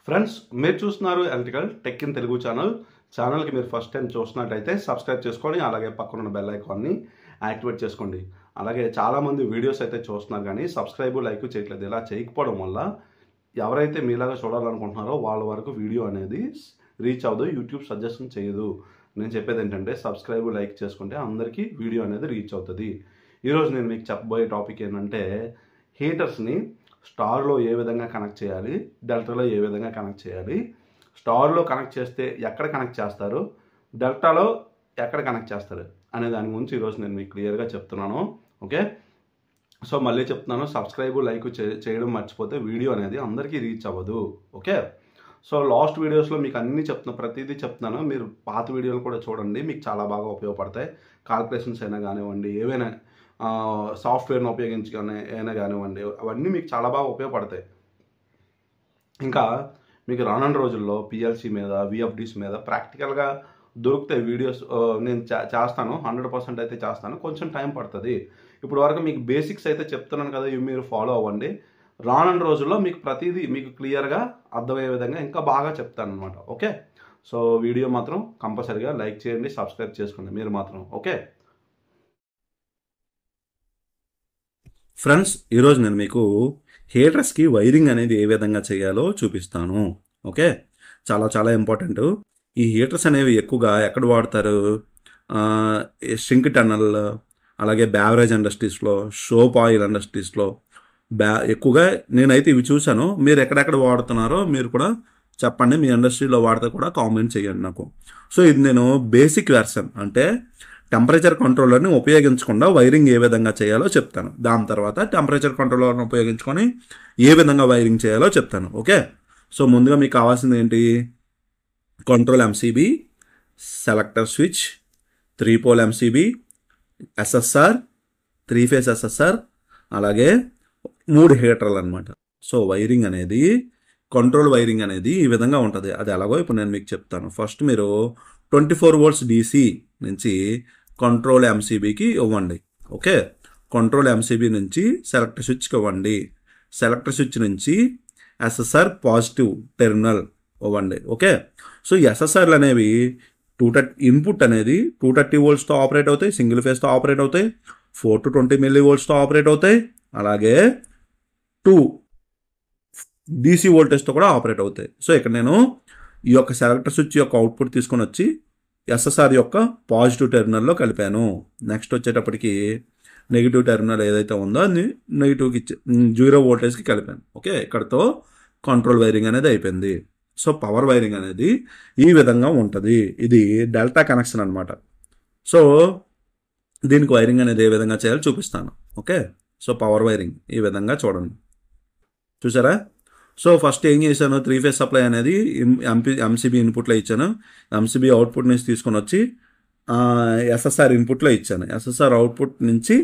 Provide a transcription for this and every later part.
Friends, మీరు చూస్తున్నారు electrical tech in Telugu ఛానల్కి మీరు ఫస్ట్ టైం చూస్తున్నట్టయితే సబ్స్క్రైబ్ చేసుకొని అలాగే పక్కన ఉన్న బెల్ ఐకాన్ని యాక్టివేట్ చేసుకోండి. అలాగే చాలామంది వీడియోస్ అయితే చూస్తున్నారు కానీ సబ్స్క్రైబ్ లైక్ చేయట్లేదు. ఇలా చేయకపోవడం వల్ల ఎవరైతే మీలాగా చూడాలనుకుంటున్నారో వాళ్ళ వరకు వీడియో అనేది రీచ్ అవ్వదు, యూట్యూబ్ సజెషన్ చేయదు. నేను చెప్పేది ఏంటంటే సబ్స్క్రైబ్ లైక్ చేసుకుంటే అందరికీ వీడియో అనేది రీచ్ అవుతుంది. ఈరోజు నేను మీకు చెప్పబోయే టాపిక్ ఏంటంటే హీటర్స్ని స్టార్లో ఏ విధంగా కనెక్ట్ చేయాలి, డెల్టాలో ఏ విధంగా కనెక్ట్ చేయాలి, స్టార్లో కనెక్ట్ చేస్తే ఎక్కడ కనెక్ట్ చేస్తారు, డెల్టాలో ఎక్కడ కనెక్ట్ చేస్తారు అనే దాని గురించి ఈరోజు నేను మీకు క్లియర్గా చెప్తున్నాను. ఓకే, సో మళ్ళీ చెప్తున్నాను, సబ్స్క్రైబ్ లైక్ చేయడం మర్చిపోతే వీడియో అనేది అందరికీ రీచ్ అవ్వదు. ఓకే, సో లాస్ట్ వీడియోస్లో మీకు అన్నీ చెప్తున్నాను, ప్రతిదీ చెప్తున్నాను. మీరు పాత వీడియోలు కూడా చూడండి, మీకు చాలా బాగా ఉపయోగపడతాయి. కాల్కులేషన్స్ అయినా కానివ్వండి, ఏవైనా సాఫ్ట్వేర్ని ఉపయోగించుకొని అయినా కానివ్వండి, అవన్నీ మీకు చాలా బాగా ఉపయోగపడతాయి. ఇంకా మీకు రానున్న రోజుల్లో పిఎల్సి మీద, విఎఫ్డీస్ మీద ప్రాక్టికల్గా దొరుకుతాయి వీడియోస్. నేను చేస్తాను, 100% అయితే చేస్తాను. కొంచెం టైం పడుతుంది. ఇప్పుడు వరకు మీకు బేసిక్స్ అయితే చెప్తున్నాను కదా, ఇవి మీరు ఫాలో అవ్వండి. రానున్న రోజుల్లో మీకు ప్రతిదీ మీకు క్లియర్గా అర్థమయ్యే విధంగా ఇంకా బాగా చెప్తాను అనమాట. ఓకే, సో వీడియో మాత్రం కంపల్సరీగా లైక్ చేయండి, సబ్స్క్రైబ్ చేసుకోండి మీరు మాత్రం. ఓకే ఫ్రెండ్స్, ఈరోజు నేను మీకు హీటర్స్కి వైరింగ్ అనేది ఏ విధంగా చేయాలో చూపిస్తాను. ఓకే, చాలా చాలా ఇంపార్టెంట్. ఈ హీటర్స్ అనేవి ఎక్కువగా ఎక్కడ వాడతారు? షింక్ టన్నల్, అలాగే బ్యావరేజ్ ఇండస్ట్రీస్లో, సోప్ ఆయిల్ ఇండస్ట్రీస్లో ఎక్కువగా నేనైతే ఇవి చూశాను. మీరు ఎక్కడెక్కడ వాడుతున్నారో మీరు కూడా చెప్పండి, మీ ఇండస్ట్రీలో వాడితే కూడా కామెంట్ చేయండి నాకు. సో ఇది నేను బేసిక్ వెర్షన్, అంటే టెంపరేచర్ కంట్రోలర్ని ఉపయోగించకుండా వైరింగ్ ఏ విధంగా చేయాలో చెప్తాను. దాని తర్వాత టెంపరేచర్ కంట్రోలర్ని ఉపయోగించుకొని ఏ విధంగా వైరింగ్ చేయాలో చెప్తాను. ఓకే, సో ముందుగా మీకు కావాల్సింది ఏంటి? Control MCB, selector switch, 3 pole MCB, SSR, 3 phase SSR, అలాగే 3 హీటర్లు అనమాట. సో వైరింగ్ అనేది, కంట్రోల్ వైరింగ్ అనేది ఈ విధంగా ఉంటుంది. అది ఎలాగో ఇప్పుడు నేను మీకు చెప్తాను. ఫస్ట్ మీరు 24 volts DC నుంచి కంట్రోల్ ఎంసీబీకి ఇవ్వండి. ఓకే, కంట్రోల్ ఎంసీబీ నుంచి సెలెక్టర్ స్విచ్కి ఇవ్వండి. సెలెక్టర్ స్విచ్ నుంచి ఎస్ఎస్ఆర్ పాజిటివ్ టెర్మినల్ ఇవ్వండి. ఓకే, సో ఎస్ఎస్ఆర్లు అనేవి ఇన్పుట్ అనేది 230 voltsతో ఆపరేట్ అవుతాయి, సింగిల్ ఫేస్తో ఆపరేట్ అవుతాయి, 4 to 20 millivoltsతో ఆపరేట్ అవుతాయి, అలాగే 2 DC వోల్టేజ్తో కూడా ఆపరేట్ అవుతాయి. సో ఇక్కడ నేను ఈ యొక్క సెలెక్టర్ స్విచ్ యొక్క అవుట్పుట్ తీసుకొని వచ్చి ఎస్ఎస్ఆర్ యొక్క పాజిటివ్ టెర్మినల్లో కలిపాను. నెక్స్ట్ వచ్చేటప్పటికి నెగిటివ్ టెర్మినల్ ఏదైతే ఉందో అది నెగిటివ్కి 0 voltageకి కలిపాను. ఓకే, ఇక్కడతో కంట్రోల్ వైరింగ్ అనేది అయిపోయింది. సో పవర్ వైరింగ్ అనేది ఈ విధంగా ఉంటుంది. ఇది డెల్టా కనెక్షన్ అనమాట. సో దీనికి వైరింగ్ అనేది ఏ విధంగా చేయాలో చూపిస్తాను. ఓకే, సో పవర్ వైరింగ్ ఈ విధంగా చూడండి, చూసారా? సో ఫస్ట్ ఏం చేశాను, 3 ఫేస్ సప్లై అనేది ఎంసీబీ ఇన్పుట్లో ఇచ్చాను. ఎంసీబీ అవుట్పుట్ నుంచి తీసుకొని వచ్చి ఎస్ఎస్ఆర్ ఇన్పుట్లో ఇచ్చాను. ఎస్ఎస్ఆర్ అవుట్పుట్ నుంచి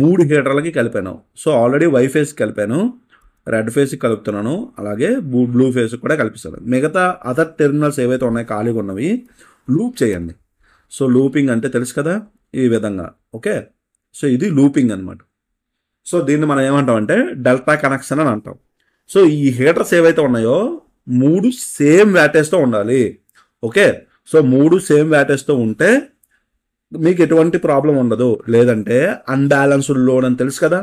3 హీటర్లకి కలిపాను. సో ఆల్రెడీ వై ఫేస్ కలిపాను, రెడ్ ఫేస్కి కలుపుతున్నాను, అలాగే బ్లూ ఫేస్ కూడా కలిపిస్తాను. మిగతా అదర్ టెర్మినల్స్ ఏవైతే ఉన్నాయో ఖాళీగా ఉన్నవి లూప్ చేయండి. సో లూపింగ్ అంటే తెలుసు కదా, ఈ విధంగా. ఓకే, సో ఇది లూపింగ్ అనమాట. సో దీన్ని మనం ఏమంటామంటే డెల్టా కనెక్షన్ అని అంటాం. సో ఈ హీటర్స్ ఏవైతే ఉన్నాయో 3 సేమ్ వ్యాటేజ్తో ఉండాలి. ఓకే, సో 3 సేమ్ వ్యాటేజ్తో ఉంటే మీకు ఎటువంటి ప్రాబ్లం ఉండదు. లేదంటే అన్బ్యాలెన్స్డ్ లోడ్ అని తెలుసు కదా,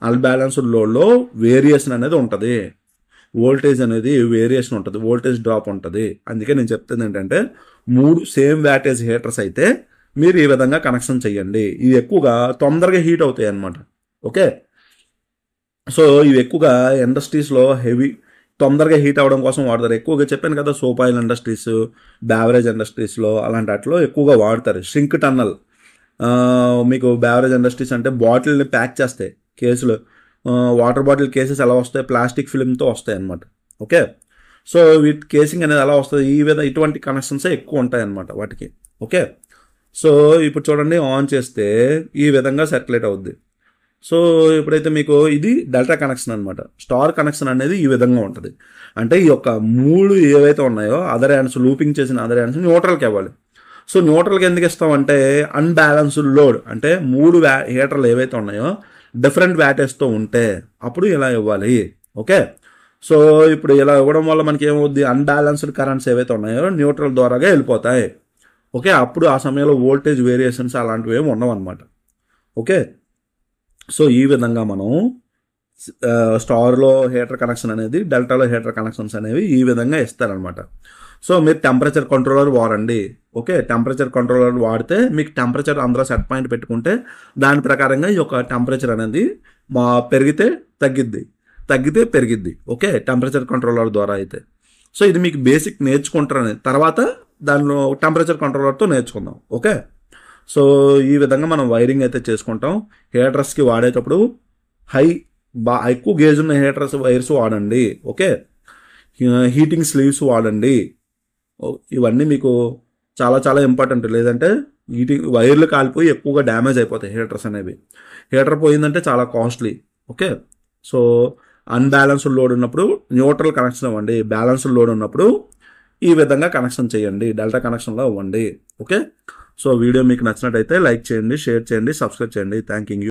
అన్బ్యాలెన్స్డ్ లోడ్లో వేరియేషన్ అనేది ఉంటుంది, వోల్టేజ్ అనేది వేరియేషన్ ఉంటుంది, వోల్టేజ్ డ్రాప్ ఉంటుంది. అందుకే నేను చెప్తుంది ఏంటంటే 3 సేమ్ వ్యాటేజ్ హీటర్స్ అయితే మీరు ఈ విధంగా కనెక్షన్ చేయండి. ఇవి ఎక్కువగా తొందరగా హీట్ అవుతాయి అన్నమాట. ఓకే, సో ఇవి ఎక్కువగా ఇండస్ట్రీస్లో తొందరగా హీట్ అవ్వడం కోసం వాడతారు. ఎక్కువగా చెప్పాను కదా, సోప్ ఆయిల్ ఇండస్ట్రీస్, బ్యావరేజ్ ఇండస్ట్రీస్లో అలాంటి వాటిలో ఎక్కువగా వాడతారు. షింక్ టన్నల్, మీకు బ్యావరేజ్ ఇండస్ట్రీస్ అంటే బాటిల్ని ప్యాక్ చేస్తాయి, కేసులు, వాటర్ బాటిల్ కేసెస్ ఎలా వస్తాయి, ప్లాస్టిక్ ఫిల్మ్తో వస్తాయి అన్నమాట. ఓకే, సో వీటి కేసింగ్ అనేది ఎలా వస్తుంది, ఇటువంటి కనెక్షన్సే ఎక్కువ ఉంటాయి అన్నమాట వాటికి. ఓకే, సో ఇప్పుడు చూడండి, ఆన్ చేస్తే ఈ విధంగా సర్క్యులేట్ అవుద్ది. సో ఇప్పుడైతే మీకు ఇది డెల్టా కనెక్షన్ అనమాట. స్టార్ కనెక్షన్ అనేది ఈ విధంగా ఉంటుంది. అంటే ఈ యొక్క 3 ఏవైతే ఉన్నాయో అదర్ హ్యాండ్స్, లూపింగ్ చేసిన అదర్ హ్యాండ్స్ న్యూట్రల్కి ఇవ్వాలి. సో న్యూట్రల్కి ఎందుకు ఇస్తామంటే అన్బ్యాలెన్స్డ్ లోడ్, అంటే 3 హీటర్లు ఏవైతే ఉన్నాయో డిఫరెంట్ వ్యాటేజ్తో ఉంటే అప్పుడు ఇలా ఇవ్వాలి. ఓకే, సో ఇప్పుడు ఇలా ఇవ్వడం వల్ల మనకి ఏమవుద్ది, అన్బ్యాలెన్స్డ్ కరెంట్స్ ఏవైతే ఉన్నాయో న్యూట్రల్ ద్వారాగా వెళ్ళిపోతాయి. ఓకే, అప్పుడు ఆ సమయంలో వోల్టేజ్ వేరియేషన్స్ అలాంటివి ఏమి ఉండవు అనమాట. ఓకే, సో ఈ విధంగా మనం స్టార్లో హీటర్ కనెక్షన్ అనేది, డెల్టాలో హీటర్ కనెక్షన్స్ అనేవి ఈ విధంగా ఇస్తారనమాట. సో మీరు టెంపరేచర్ కంట్రోలర్ వాడండి. ఓకే, టెంపరేచర్ కంట్రోలర్ వాడితే మీకు టెంపరేచర్ అందులో సెట్ పాయింట్ పెట్టుకుంటే దాని ప్రకారంగా ఈ యొక్క టెంపరేచర్ అనేది పెరిగితే తగ్గిద్ది, తగ్గితే పెరిగిద్ది. ఓకే, టెంపరేచర్ కంట్రోలర్ ద్వారా అయితే. సో ఇది మీకు బేసిక్ నేర్చుకుంటారని తర్వాత దానిలో టెంపరేచర్ కంట్రోలర్తో నేర్చుకుందాం. ఓకే, సో ఈ విధంగా మనం వైరింగ్ అయితే చేసుకుంటాం. హీటర్స్కి వాడేటప్పుడు ఎక్కువ గేజ్ ఉన్న హీటర్స్ వైర్స్ వాడండి. ఓకే, హీటింగ్ స్లీవ్స్ వాడండి. ఇవన్నీ మీకు చాలా చాలా ఇంపార్టెంట్. లేదంటే వైర్లు కాలిపోయి ఎక్కువగా డ్యామేజ్ అయిపోతాయి హీటర్స్ అనేవి. హీటర్ పోయిందంటే చాలా costly. Okay, so unbalanced load ఉన్నప్పుడు న్యూట్రల్ కనెక్షన్ ఇవ్వండి, బ్యాలెన్స్డ్ లోడ్ ఉన్నప్పుడు ఈ విధంగా కనెక్షన్ చేయండి, డెల్టా కనెక్షన్లో ఇవ్వండి. ఓకే, సో వీడియో మీకు నచ్చినట్టయితే లైక్ చేయండి, షేర్ చేయండి, సబ్స్క్రైబ్ చేయండి. Thank you.